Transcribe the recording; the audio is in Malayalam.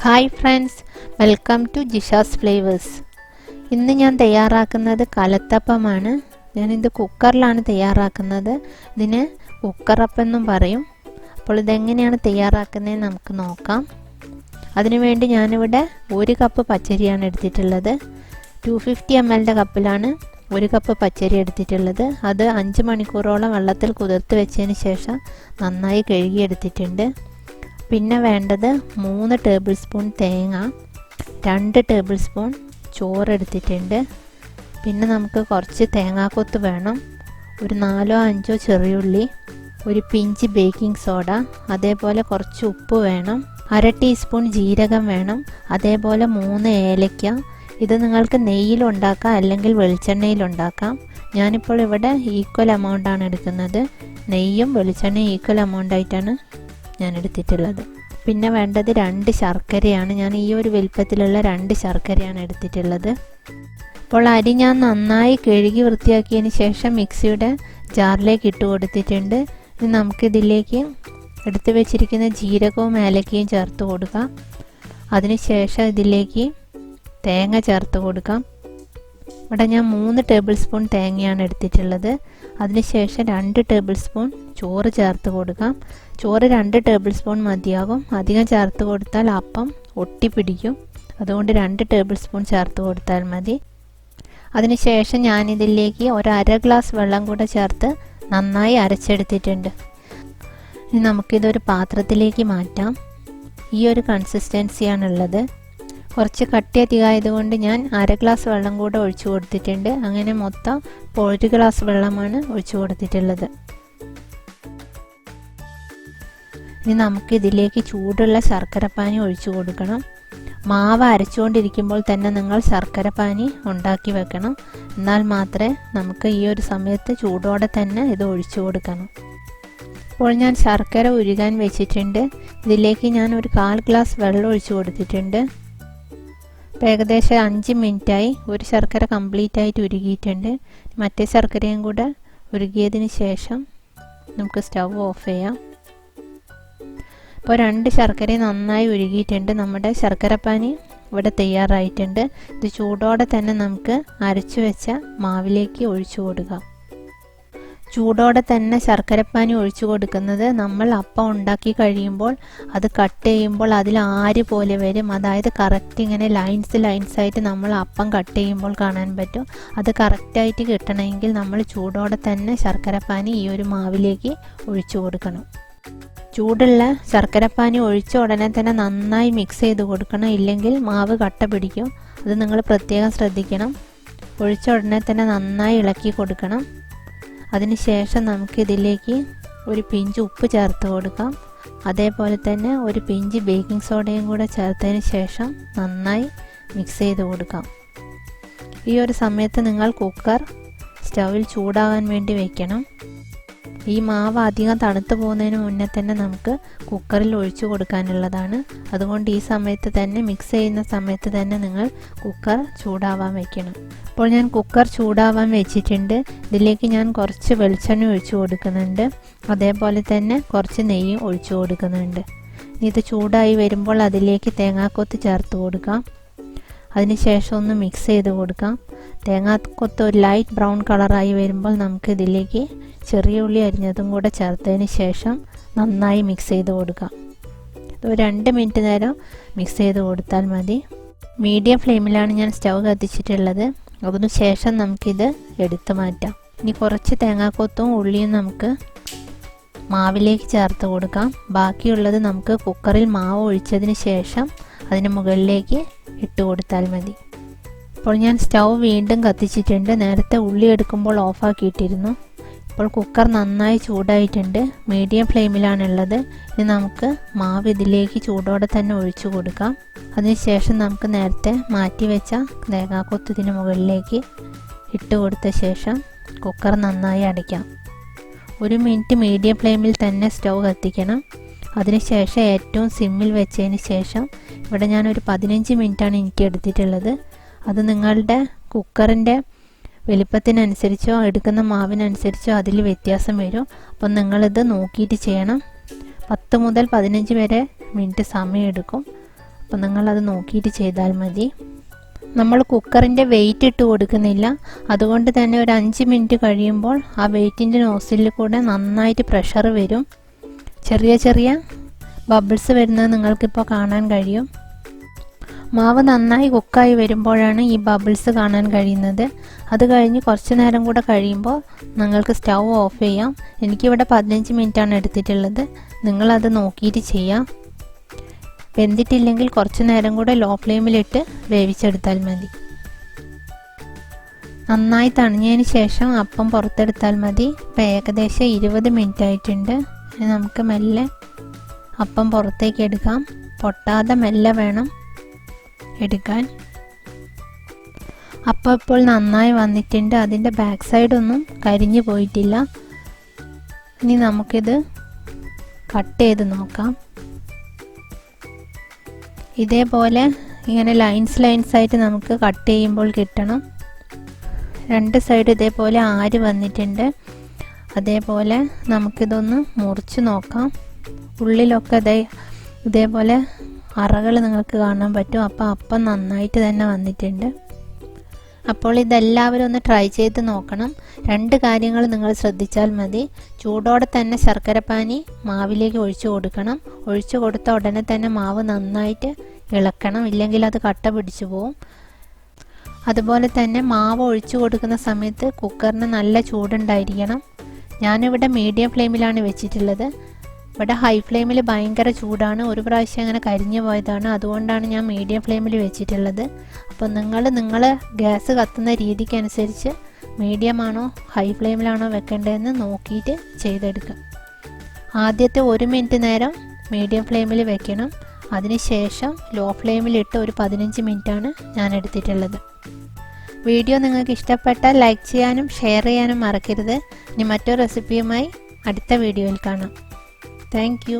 Hi friends, welcome to Jisha's flavours. ഇന്ന് ഞാൻ തയ്യാറാക്കുന്നത് കലത്തപ്പമാണ്. ഞാനിത് കുക്കറിലാണ് തയ്യാറാക്കുന്നത്. ഇതിന് കുക്കറപ്പം എന്നും പറയും. അപ്പോൾ ഇതെങ്ങനെയാണ് തയ്യാറാക്കുന്നതെന്ന് നമുക്ക് നോക്കാം. അതിനുവേണ്ടി ഞാനിവിടെ 1 കപ്പ് പച്ചരിയാണ് എടുത്തിട്ടുള്ളത്. 250 ml കപ്പിലാണ് 1 കപ്പ് പച്ചരി എടുത്തിട്ടുള്ളത്. അത് 5 മണിക്കൂറോളം വെള്ളത്തിൽ കുതിർത്ത് വെച്ചതിന് ശേഷം നന്നായി കഴുകിയെടുത്തിട്ടുണ്ട്. പിന്നെ വേണ്ടത് 3 ടേബിൾ സ്പൂൺ തേങ്ങ, 2 ടേബിൾ സ്പൂൺ ചോറ് എടുത്തിട്ടുണ്ട്. പിന്നെ നമുക്ക് കുറച്ച് തേങ്ങാക്കൊത്ത് വേണം, ഒരു 4-5 ചെറിയുള്ളി, ഒരു പിഞ്ച് ബേക്കിംഗ് സോഡ, അതേപോലെ കുറച്ച് ഉപ്പ് വേണം, 1/2 ടീസ്പൂൺ ജീരകം വേണം, അതേപോലെ 3 ഏലക്ക. ഇത് നിങ്ങൾക്ക് നെയ്യിലുണ്ടാക്കാം അല്ലെങ്കിൽ വെളിച്ചെണ്ണയിലുണ്ടാക്കാം. ഞാനിപ്പോൾ ഇവിടെ ഈക്വൽ എമൗണ്ടാണ് എടുക്കുന്നത്. നെയ്യും വെളിച്ചെണ്ണയും ഈക്വൽ എമൗണ്ടായിട്ടാണ് ഞാൻ എടുത്തിട്ടുള്ളത്. പിന്നെ വേണ്ടത് 2 ശർക്കരയാണ്. ഞാൻ ഈ ഒരു വലിപ്പത്തിലുള്ള 2 ശർക്കരയാണ് എടുത്തിട്ടുള്ളത്. അപ്പോൾ അരി ഞാൻ നന്നായി കഴുകി വൃത്തിയാക്കിയതിന് ശേഷം മിക്സിയുടെ ജാറിലേക്ക് ഇട്ട് കൊടുത്തിട്ടുണ്ട്. ഇനി നമുക്കിതിലേക്ക് എടുത്തു വെച്ചിരിക്കുന്ന ജീരകവും ഏലക്കയും ചേർത്ത് കൊടുക്കാം. അതിനുശേഷം ഇതിലേക്ക് തേങ്ങ ചേർത്ത് കൊടുക്കാം. ഇവിടെ ഞാൻ 3 ടേബിൾ സ്പൂൺ തേങ്ങയാണ് എടുത്തിട്ടുള്ളത്. അതിനുശേഷം 2 ടേബിൾ സ്പൂൺ ചോറ് ചേർത്ത് കൊടുക്കാം. ചോറ് 2 ടേബിൾ സ്പൂൺ മതിയാകും. അധികം ചേർത്ത് കൊടുത്താൽ അപ്പം ഒട്ടിപ്പിടിക്കും. അതുകൊണ്ട് 2 ടേബിൾ സ്പൂൺ ചേർത്ത് കൊടുത്താൽ മതി. അതിനുശേഷം ഞാനിതിലേക്ക് 1/2 ഗ്ലാസ് വെള്ളം കൂടെ ചേർത്ത് നന്നായി അരച്ചെടുത്തിട്ടുണ്ട്. ഇനി നമുക്കിതൊരു പാത്രത്തിലേക്ക് മാറ്റാം. ഈ ഒരു കൺസിസ്റ്റൻസിയാണുള്ളത്. കുറച്ച് കട്ടി അധികമായതുകൊണ്ട് ഞാൻ 1/2 ഗ്ലാസ് വെള്ളം കൂടെ ഒഴിച്ചു കൊടുത്തിട്ടുണ്ട്. അങ്ങനെ മൊത്തം 1 ഗ്ലാസ് വെള്ളമാണ് ഒഴിച്ചു കൊടുത്തിട്ടുള്ളത്. ഇനി നമുക്ക് ഇതിലേക്ക് ചൂടുള്ള ശർക്കരപ്പാനി ഒഴിച്ചു കൊടുക്കണം. മാവ് അരച്ചുകൊണ്ടിരിക്കുമ്പോൾ തന്നെ നിങ്ങൾ ശർക്കരപ്പാനി ഉണ്ടാക്കി വെക്കണം. എന്നാൽ മാത്രമേ നമുക്ക് ഈ ഒരു സമയത്ത് ചൂടോടെ തന്നെ ഇത് ഒഴിച്ചു കൊടുക്കണം. ഇപ്പോൾ ഞാൻ ശർക്കര ഉരുകാൻ വെച്ചിട്ടുണ്ട്. ഇതിലേക്ക് ഞാൻ ഒരു 1/4 ഗ്ലാസ് വെള്ളം ഒഴിച്ചു കൊടുത്തിട്ടുണ്ട്. ഏകദേശം 5 മിനിറ്റായി. ഒരു ശർക്കര കംപ്ലീറ്റ് ആയിട്ട് ഉരുകിയിട്ടുണ്ട്. മറ്റേ ശർക്കരയും കൂടെ ഉരുകിയതിന് ശേഷം നമുക്ക് സ്റ്റൗ ഓഫ് ചെയ്യാം. ഇപ്പോൾ 2 ശർക്കരയും നന്നായി ഉരുകിയിട്ടുണ്ട്. നമ്മുടെ ശർക്കരപ്പാനി ഇവിടെ തയ്യാറായിട്ടുണ്ട്. ഇത് ചൂടോടെ തന്നെ നമുക്ക് അരച്ചു വെച്ച മാവിലേക്ക് ഒഴിച്ചു കൊടുക്കാം. ചൂടോടെ തന്നെ ശർക്കരപ്പാനി ഒഴിച്ചു കൊടുക്കുന്നത് നമ്മൾ അപ്പം ഉണ്ടാക്കി കഴിയുമ്പോൾ അത് കട്ട് ചെയ്യുമ്പോൾ അതിൽ ആര് പോലെ വരും. അതായത് കറക്റ്റ് ഇങ്ങനെ ലൈൻസ് ആയിട്ട് നമ്മൾ അപ്പം കട്ട് ചെയ്യുമ്പോൾ കാണാൻ പറ്റും. അത് കറക്റ്റായിട്ട് കിട്ടണമെങ്കിൽ നമ്മൾ ചൂടോടെ തന്നെ ശർക്കരപ്പാനി ഈ ഒരു മാവിലേക്ക് ഒഴിച്ചു കൊടുക്കണം. ചൂടുള്ള ശർക്കരപ്പാനി ഒഴിച്ച ഉടനെ തന്നെ നന്നായി മിക്സ് ചെയ്ത് കൊടുക്കണം. ഇല്ലെങ്കിൽ മാവ് കട്ട പിടിക്കും. അത് നിങ്ങൾ പ്രത്യേകം ശ്രദ്ധിക്കണം. ഒഴിച്ച ഉടനെ തന്നെ നന്നായി ഇളക്കി കൊടുക്കണം. അതിനുശേഷം നമുക്കിതിലേക്ക് ഒരു പിഞ്ച് ഉപ്പ് ചേർത്ത് കൊടുക്കാം. അതേപോലെ തന്നെ ഒരു പിഞ്ച് ബേക്കിംഗ് സോഡയും കൂടെ ചേർത്തതിന് ശേഷം നന്നായി മിക്സ് ചെയ്ത് കൊടുക്കാം. ഈ ഒരു സമയത്ത് നിങ്ങൾ കുക്കർ സ്റ്റൗവിൽ ചൂടാകാൻ വേണ്ടി വയ്ക്കണം. ഈ മാവ് അധികം തണുത്ത് പോകുന്നതിന് മുന്നേ തന്നെ നമുക്ക് കുക്കറിൽ ഒഴിച്ചു കൊടുക്കാനുള്ളതാണ്. അതുകൊണ്ട് ഈ സമയത്ത് തന്നെ മിക്സ് ചെയ്യുന്ന സമയത്ത് തന്നെ നിങ്ങൾ കുക്കർ ചൂടാവാൻ വയ്ക്കണം. ഇപ്പോൾ ഞാൻ കുക്കർ ചൂടാവാൻ വെച്ചിട്ടുണ്ട്. ഇതിലേക്ക് ഞാൻ കുറച്ച് വെളിച്ചെണ്ണ ഒഴിച്ചു കൊടുക്കുന്നുണ്ട്. അതേപോലെ തന്നെ കുറച്ച് നെയ്യും ഒഴിച്ചു കൊടുക്കുന്നുണ്ട്. ഇത് ചൂടായി വരുമ്പോൾ അതിലേക്ക് തേങ്ങാക്കൊത്ത് ചേർത്ത് കൊടുക്കാം. അതിനുശേഷം ഒന്ന് മിക്സ് ചെയ്ത് കൊടുക്കാം. തേങ്ങാക്കൊത്ത് ഒരു ലൈറ്റ് ബ്രൗൺ കളറായി വരുമ്പോൾ നമുക്ക് ഇതിലേക്ക് ചെറിയ ഉള്ളി അരിഞ്ഞതും കൂടെ ചേർത്തതിന് ശേഷം നന്നായി മിക്സ് ചെയ്ത് കൊടുക്കാം. ഇത് 2 മിനിറ്റ് നേരം മിക്സ് ചെയ്ത് കൊടുത്താൽ മതി. മീഡിയം ഫ്ലെയിമിലാണ് ഞാൻ സ്റ്റൗ കത്തിച്ചിട്ടുള്ളത്. അതിനുശേഷം നമുക്കിത് എടുത്തു മാറ്റാം. ഇനി കുറച്ച് തേങ്ങാക്കൊത്തും ഉള്ളിയും നമുക്ക് മാവിലേക്ക് ചേർത്ത് കൊടുക്കാം. ബാക്കിയുള്ളത് നമുക്ക് കുക്കറിൽ മാവ് ഒഴിച്ചതിന് ശേഷം അതിന് മുകളിലേക്ക് ഇട്ട് കൊടുത്താൽ മതി. ഇപ്പോൾ ഞാൻ സ്റ്റൗ വീണ്ടും കത്തിച്ചിട്ടുണ്ട്. നേരത്തെ ഉള്ളി എടുക്കുമ്പോൾ ഓഫാക്കിയിട്ടിരുന്നു. ഇപ്പോൾ കുക്കർ നന്നായി ചൂടായിട്ടുണ്ട്. മീഡിയം ഫ്ലെയിമിലാണുള്ളത്. ഇനി നമുക്ക് മാവ് ഇതിലേക്ക് ചൂടോടെ തന്നെ ഒഴിച്ചു കൊടുക്കാം. അതിനുശേഷം നമുക്ക് നേരത്തെ മാറ്റി വെച്ച തേങ്ങാക്കൊത്ത് ഇതിന് മുകളിലേക്ക് ഇട്ട് കൊടുത്ത ശേഷം കുക്കർ നന്നായി അടയ്ക്കാം. 1 മിനിറ്റ് മീഡിയം ഫ്ലെയിമിൽ തന്നെ സ്റ്റൗ കത്തിക്കണം. അതിനുശേഷം ഏറ്റവും സിമ്മിൽ വെച്ചതിന് ശേഷം ഇവിടെ ഞാനൊരു 15 മിനിറ്റാണ് എനിക്ക് എടുത്തിട്ടുള്ളത്. അത് നിങ്ങളുടെ കുക്കറിൻ്റെ വലിപ്പത്തിനനുസരിച്ചോ എടുക്കുന്ന മാവിനനുസരിച്ചോ അതിൽ വ്യത്യാസം വരും. അപ്പം നിങ്ങളിത് നോക്കിയിട്ട് ചെയ്യണം. 10 മുതൽ 15 വരെ മിനിറ്റ് സമയം എടുക്കും. അപ്പോൾ നിങ്ങളത് നോക്കിയിട്ട് ചെയ്താൽ മതി. നമ്മൾ കുക്കറിൻ്റെ വെയിറ്റ് ഇട്ട് കൊടുക്കുന്നില്ല, അതുകൊണ്ട് തന്നെ ഒരു 5 മിനിറ്റ് കഴിയുമ്പോൾ ആ വെയിറ്റിൻ്റെ നോസിലിൽ കൂടെ നന്നായിട്ട് പ്രഷർ വരും. ചെറിയ ചെറിയ ബബിൾസ് വരുന്നത് നിങ്ങൾക്കിപ്പോൾ കാണാൻ കഴിയും. മാവ് നന്നായി കുക്കായി വരുമ്പോഴാണ് ഈ ബബിൾസ് കാണാൻ കഴിയുന്നത്. അത് കഴിഞ്ഞ് കുറച്ച് നേരം കൂടെ കഴിയുമ്പോൾ നിങ്ങൾക്ക് സ്റ്റൗ ഓഫ് ചെയ്യാം. എനിക്കിവിടെ 15 മിനിറ്റാണ് എടുത്തിട്ടുള്ളത്. നിങ്ങളത് നോക്കിയിട്ട് ചെയ്യാം. വെന്തിട്ടില്ലെങ്കിൽ കുറച്ച് നേരം കൂടെ ലോ ഫ്ലെയിമിലിട്ട് വേവിച്ചെടുത്താൽ മതി. നന്നായി തണിഞ്ഞതിന് ശേഷം അപ്പം പുറത്തെടുത്താൽ മതി. ഇപ്പം ഏകദേശം 20 മിനിറ്റ് ആയിട്ടുണ്ട്. നമുക്ക് മെല്ലെ അപ്പം പുറത്തേക്ക് എടുക്കാം. പൊട്ടാതെ മെല്ലെ വേണം എടുക്കാൻ. അപ്പം ഇപ്പോൾ നന്നായി വന്നിട്ടുണ്ട്. അതിൻ്റെ ബാക്ക് സൈഡൊന്നും കരിഞ്ഞു പോയിട്ടില്ല. ഇനി നമുക്കിത് കട്ട് ചെയ്ത് നോക്കാം. ഇതേപോലെ ഇങ്ങനെ ലൈൻസ് ആയിട്ട് നമുക്ക് കട്ട് ചെയ്യുമ്പോൾ കിട്ടണം. 2 സൈഡ് ഇതേപോലെ ആര് വന്നിട്ടുണ്ട്. അതേപോലെ നമുക്കിതൊന്ന് മുറിച്ച് നോക്കാം. ഉള്ളിലൊക്കെ ഇതേപോലെ അറകൾ നിങ്ങൾക്ക് കാണാൻ പറ്റും. അപ്പോൾ അപ്പം നന്നായിട്ട് തന്നെ വന്നിട്ടുണ്ട്. അപ്പോൾ ഇതെല്ലാവരും ഒന്ന് ട്രൈ ചെയ്ത് നോക്കണം. 2 കാര്യങ്ങൾ നിങ്ങൾ ശ്രദ്ധിച്ചാൽ മതി. ചൂടോടെ തന്നെ ശർക്കരപ്പാനി മാവിലേക്ക് ഒഴിച്ചു കൊടുക്കണം. ഒഴിച്ചു കൊടുത്ത ഉടനെ തന്നെ മാവ് നന്നായിട്ട് ഇളക്കണം, ഇല്ലെങ്കിൽ അത് കട്ട പിടിച്ചു പോവും. അതുപോലെ തന്നെ മാവ് ഒഴിച്ചു കൊടുക്കുന്ന സമയത്ത് കുക്കറിന് നല്ല ചൂടുണ്ടായിരിക്കണം. ഞാനിവിടെ മീഡിയം ഫ്ലെയിമിലാണ് വെച്ചിട്ടുള്ളത്. ഇവിടെ ഹൈ ഫ്ലെയിമിൽ ഭയങ്കര ചൂടാണ്. ഒരു പ്രാവശ്യം അങ്ങനെ കരിഞ്ഞു പോയതാണ്. അതുകൊണ്ടാണ് ഞാൻ മീഡിയം ഫ്ലെയിമിൽ വെച്ചിട്ടുള്ളത്. അപ്പോൾ നിങ്ങൾ ഗ്യാസ് കത്തുന്ന രീതിക്കനുസരിച്ച് മീഡിയം ആണോ ഹൈ ഫ്ലെയിമിലാണോ വെക്കേണ്ടതെന്ന് നോക്കിയിട്ട് ചെയ്തെടുക്കുക. ആദ്യത്തെ 1 മിനിറ്റ് നേരം മീഡിയം ഫ്ലെയിമിൽ വെക്കണം. അതിനുശേഷം ലോ ഫ്ലെയിമിലിട്ട് ഒരു 15 മിനിറ്റാണ് ഞാൻ എടുത്തിട്ടുള്ളത്. വീഡിയോ നിങ്ങൾക്ക് ഇഷ്ടപ്പെട്ടാൽ ലൈക്ക് ചെയ്യാനും ഷെയർ ചെയ്യാനും മറക്കരുത്. ഇനി മറ്റൊരു റെസിപ്പിയുമായി അടുത്ത വീഡിയോയിൽ കാണാം. Thank you.